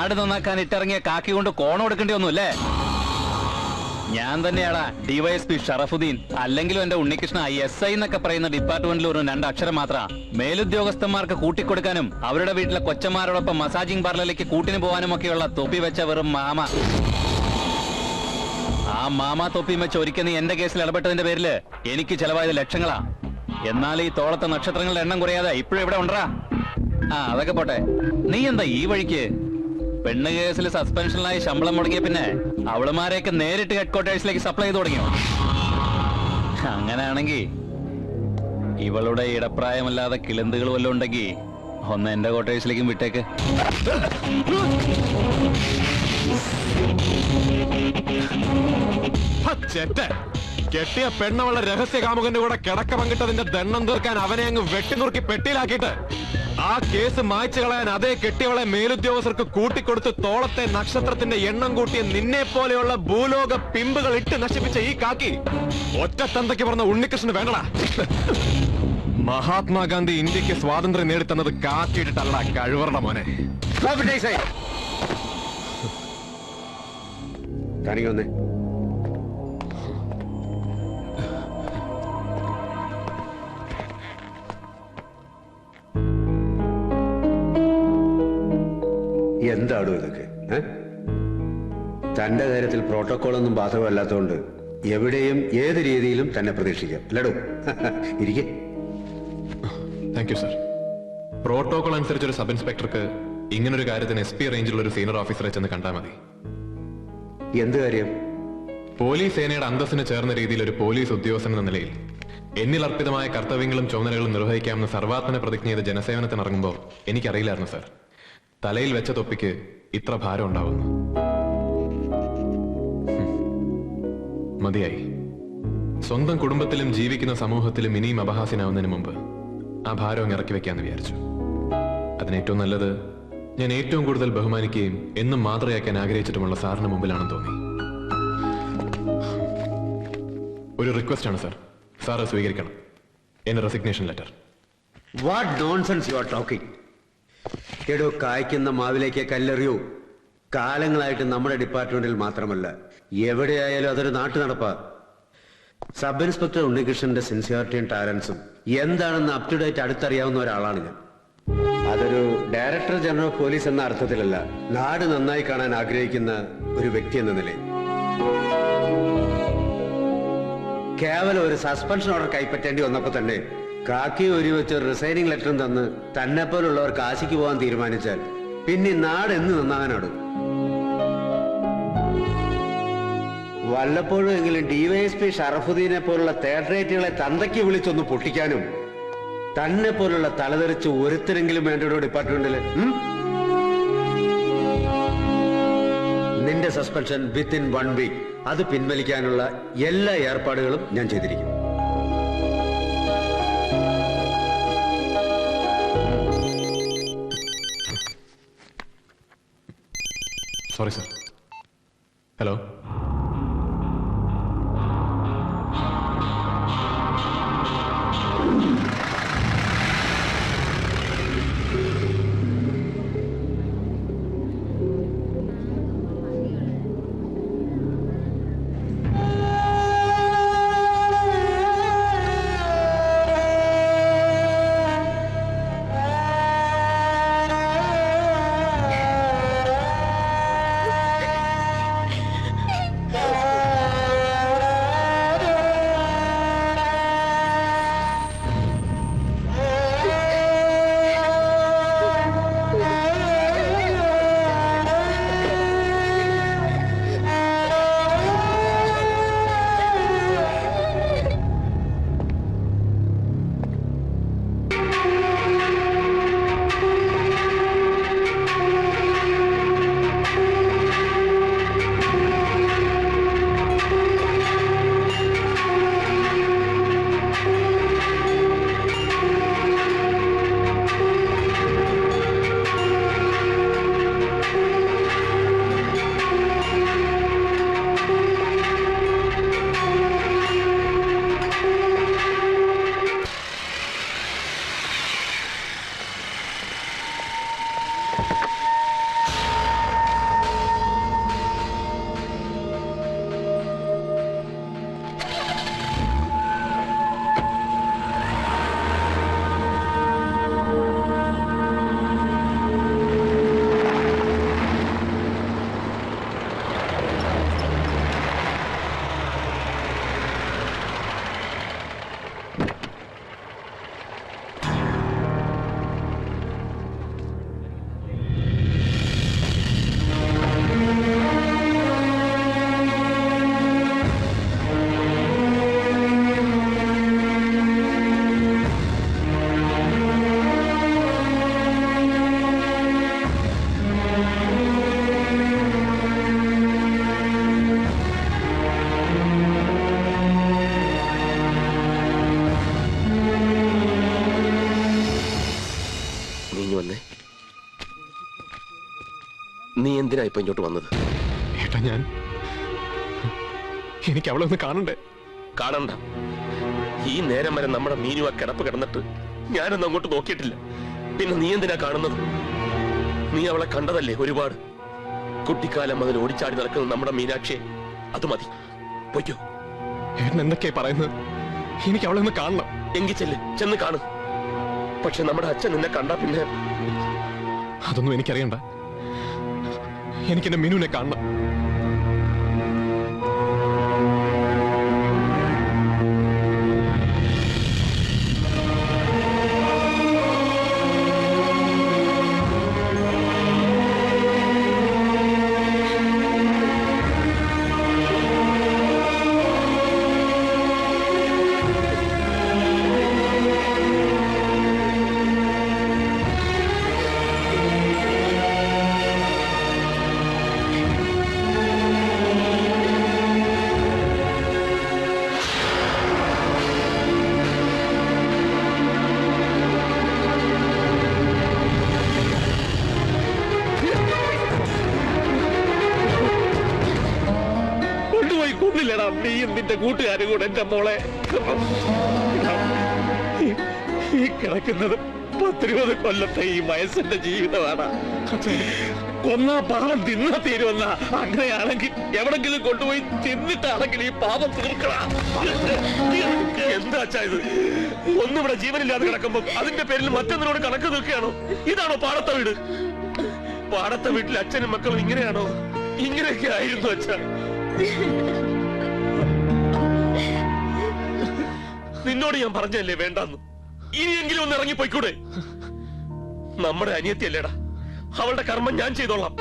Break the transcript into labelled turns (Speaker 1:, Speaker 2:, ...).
Speaker 1: നാട് നന്നാക്കാൻ ഇട്ടിറങ്ങിയ കാക്കി കൊണ്ട് കോണം കൊടുക്കേണ്ടി ഒന്നുമല്ലേ? ഞാൻ തന്നെയാടാ ഡിവൈഎസ്പി ഷറഫുദ്ദീൻ. അല്ലെങ്കിലും എന്റെ ഉണ്ണികൃഷ്ണ SI എന്നൊക്കെ പറയുന്ന ഡിപ്പാർട്ട്മെന്റിൽ ഒരു 2 അക്ഷരം മാത്ര. മേലുദ്യോഗസ്ഥന്മാർക്ക് കൂട്ടിക്കൊടുക്കാനും അവരുടെ വീട്ടിലെ കൊച്ചന്മാരോടൊപ്പം മസാജിംഗ് പാർലറിലേക്ക് കൂട്ടിന് പോകാനും ഒക്കെയുള്ള തൊപ്പി വെച്ച വെറും മാമ. ആ മാമ തൊപ്പിയും വെച്ച് ഒരിക്കൽ നീ എന്റെ കേസിൽ ഇടപെട്ടതിന്റെ പേരില് എനിക്ക് ചെലവായത് ലക്ഷങ്ങളാ. എന്നാൽ ഈ തോളത്തെ നക്ഷത്രങ്ങളുടെ എണ്ണം കുറയാതെ ഇപ്പോഴും ഇവിടെ ഉണ്ടാ. അതൊക്കെ പോട്ടെ, നീ എന്താ ഈ വഴിക്ക്? പെണ്ണ് കേസിൽ സസ്പെൻഷനിലായി ശമ്പളം മുടങ്ങിയ പിന്നെ അവളുമാരെയൊക്കെ നേരിട്ട് ഹെഡ്ക്വാർട്ടേഴ്സിലേക്ക് സപ്ലൈ ചെയ്ത് തുടങ്ങിയോ? അങ്ങനെയാണെങ്കിൽ ഇവളുടെ ഇടപ്രായമല്ലാതെ കിളന്തുകൾ വല്ലതും ഉണ്ടെങ്കിൽ ഒന്ന് എന്റെ ക്വാർട്ടേഴ്സിലേക്കും വിട്ടേക്ക്.
Speaker 2: കെട്ടിയ പെണ്ണവളുടെ രഹസ്യ കാമുകന്റെ കൂടെ കിടക്ക പങ്കിട്ടതിന്റെ ദണ്ണം തീർക്കാൻ അവനെ അങ്ങ് വെട്ടിനുറുക്കി പെട്ടിയിലാക്കിയിട്ട് ആ കേസ് മായ്ച്ചു കളയാൻ അതേ കെട്ടിയവളെ മേലുദ്യോഗസ്ഥർക്ക് കൂട്ടിക്കൊടുത്ത് തോളത്തെ നക്ഷത്രത്തിന്റെ എണ്ണം കൂട്ടിയ നിന്നെ പോലെയുള്ള ഭൂലോക പിമ്പുകൾ ഇട്ട് നശിപ്പിച്ച ഈ കാക്കി ഒറ്റ തന്തയ്ക്ക് പറഞ്ഞ ഉണ്ണികൃഷ്ണന് വേണ്ടടാ. മഹാത്മാഗാന്ധി ഇന്ത്യക്ക് സ്വാതന്ത്ര്യം നേടിത്തന്നത് കാക്കിയിട്ടല്ല, കഴിവറുടെ മോനെ.
Speaker 3: കാണിക്കൊന്നേ. എന്താണോ ഇതൊക്കെ? തന്റെ കാര്യത്തിൽ പ്രോട്ടോകോൾ ഒന്നും ബാധകമല്ലാത്തതുകൊണ്ട് എവിടെയും ഏത് രീതിയിലും തന്നെ പ്രതീക്ഷിക്കാം. അല്ലടോ, ഇരിക്കെ.
Speaker 2: Thank you sir. പ്രോട്ടോകോൾ അനുസരിച്ച് ഒരു സബ് ഇൻസ്പെക്ടർക്ക് ഇങ്ങനൊരു കാര്യത്തിന് SP റേഞ്ചിലുള്ള ഒരു സീനിയർ ഓഫീസറെ ചെന്ന് കണ്ടാൽ മതി.
Speaker 3: എന്ത് കാര്യം?
Speaker 2: പോലീസ് സേനയുടെ അന്തസ്സിന് ചേർന്ന രീതിയിൽ ഒരു പോലീസ് ഉദ്യോഗസ്ഥൻ എന്ന നിലയിൽ എന്നിൽ അർപ്പിതമായ കർത്തവ്യങ്ങളും ചുമതലകളും നിർവഹിക്കാമെന്ന് സർവാത്മന പ്രതിജ്ഞ ചെയ്ത് ജനസേവനത്തിന് ഇറങ്ങുമ്പോൾ എനിക്കറിയില്ലായിരുന്നു സർ, തലയിൽ വെച്ച തൊപ്പിക്ക് ഇത്ര ഭാരം ഉണ്ടാവുന്നു. മതിയായി. സ്വന്തം കുടുംബത്തിലും ജീവിക്കുന്ന സമൂഹത്തിലും ഇനിയും അപഹാസ്യനാവുന്നതിന് മുമ്പ് ആ ഭാരം ഇറക്കി വെക്കാന്ന് വിചാരിച്ചു. അതിനേറ്റവും നല്ലത് ഞാൻ ഏറ്റവും കൂടുതൽ ബഹുമാനിക്കുകയും എന്നും മാതൃകയാക്കാൻ ആഗ്രഹിച്ചിട്ടുമുള്ള സാറിന് മുമ്പിലാണെന്ന് തോന്നി. ഒരു റിക്വസ്റ്റ് ആണ് സർ, സാറ് സ്വീകരിക്കണം എന്റെ resignation letter.
Speaker 3: What nonsense you are talking? എടോ, കായ്ക്കുന്ന മാവിലേക്ക് കല്ലെറിയൂ. കാലങ്ങളായിട്ട് നമ്മുടെ ഡിപ്പാർട്ട്മെന്റിൽ മാത്രമല്ല എവിടെയായാലും അതൊരു നാട്ടു നടപ്പാ. സബ് ഇൻസ്പെക്ടർ ഉണ്ണികൃഷ്ണന്റെ സിൻസിയറിറ്റിയും ടാലൻസും എന്താണെന്ന് അപ് ടു ഡേറ്റ് അടുത്തറിയാവുന്ന ഒരാളാണ് ഞാൻ. അതൊരു ഡയറക്ടർ ജനറൽ ഓഫ് പോലീസ് എന്ന അർത്ഥത്തിലല്ല, നാട് നന്നായി കാണാൻ ആഗ്രഹിക്കുന്ന ഒരു വ്യക്തി എന്ന നിലയിൽ. കേവലം ഒരു സസ്പെൻഷൻ ഓർഡർ കൈപ്പറ്റേണ്ടി വന്നപ്പോ തന്നെ കാക്കി ഒരു വെച്ച് റിസൈനിങ് ലെറ്ററും തന്ന് തന്നെ പോലുള്ളവർ കാശിക്ക് പോകാൻ തീരുമാനിച്ചാൽ പിന്നെ നാട് എന്ന് നന്നാകാനാടും. വല്ലപ്പോഴും എങ്കിലും ഡിവൈഎസ്പി ഷറഫുദ്ദീനെ പോലുള്ള തേർഡ് റേറ്റുകളെ തന്തയ്ക്ക് വിളിച്ചൊന്ന് പൊട്ടിക്കാനും തന്നെ പോലുള്ള തലതെറിച്ച് ഒരുത്തരെങ്കിലും വേണ്ടോ ഡിപ്പാർട്ട്മെന്റില്? നിന്റെ സസ്പെൻഷൻ വിത്തിൻ 1 വീക്ക് അത് പിൻവലിക്കാനുള്ള എല്ലാ ഏർപ്പാടുകളും ഞാൻ ചെയ്തിരിക്കും.
Speaker 2: Sorry sir. ഹലോ,
Speaker 4: നീ എന്തിനാ ഇപ്പൊ ഇങ്ങോട്ട് വന്നത്?
Speaker 2: ഏട്ടാ, എനിക്ക് അവളെ ഒന്ന് കാണണ്ടേ?
Speaker 4: കാണണ്ട. ഈ നേരം വരെ നമ്മുടെ മീനു ആ കിടപ്പ് കിടന്നിട്ട് ഞാനൊന്നും അങ്ങോട്ട് നോക്കിയിട്ടില്ല. പിന്നെ നീ എന്തിനാ കാണുന്നത്? നീ അവളെ കണ്ടതല്ലേ ഒരുപാട്. കുട്ടിക്കാലം മുതൽ ഓടിച്ചാടി നടക്കുന്ന നമ്മുടെ മീനാക്ഷിയെ അത് മതി. പൊയ്ക്കോ.
Speaker 2: ഏട്ടൻ എന്തൊക്കെയാ പറയുന്നത്? എനിക്ക് അവളെ ഒന്ന് കാണണം.
Speaker 4: എങ്കിൽ ചെന്ന് കാണു. പക്ഷെ നമ്മുടെ അച്ഛൻ നിന്നെ കണ്ടാ പിന്നെ...
Speaker 2: അതൊന്നും എനിക്കറിയണ്ട. എനിക്ക് എന്റെ മീനുവിനെ കാണണം.
Speaker 4: കൊന്നില്ലടാ നീയും നിന്റെ കൂട്ടുകാരും കൂടെ എന്റെ മോളെ. ഈ കിടക്കുന്നത് 10-20 കൊല്ലത്തെ ഈ വയസ്സിന്റെ ജീവിതമാണ്. കൊന്നാ പാപം തിന്നാ തീരുവന്ന. അങ്ങനെയാണെങ്കിൽ എവിടെങ്കിലും കൊണ്ടുപോയി തിന്നിട്ടാണെങ്കിൽ ഈ പാപം തീർക്കണം. എന്താ അച്ഛാ ഇത്? ഒന്നിവിടെ ജീവനില്ലാതെ കിടക്കുമ്പോ അതിന്റെ പേരിൽ മറ്റൊന്നിനോട് കണക്ക് തീർക്കുകയാണോ? ഇതാണോ പാടത്തെ വീട്? പാടത്തെ വീട്ടിൽ അച്ഛനും മക്കളും ഇങ്ങനെയാണോ? ഇങ്ങനെയൊക്കെ ആയിരുന്നു അച്ഛാ. നിന്നോട് ഞാൻ പറഞ്ഞല്ലേ വേണ്ടെന്ന്. ഇനിയെങ്കിലും ഒന്ന് ഇറങ്ങിപ്പോയിക്കൂടെ? നമ്മുടെ അനിയത്തിയല്ലേടാ, അവളുടെ കർമ്മം ഞാൻ ചെയ്തോളാം.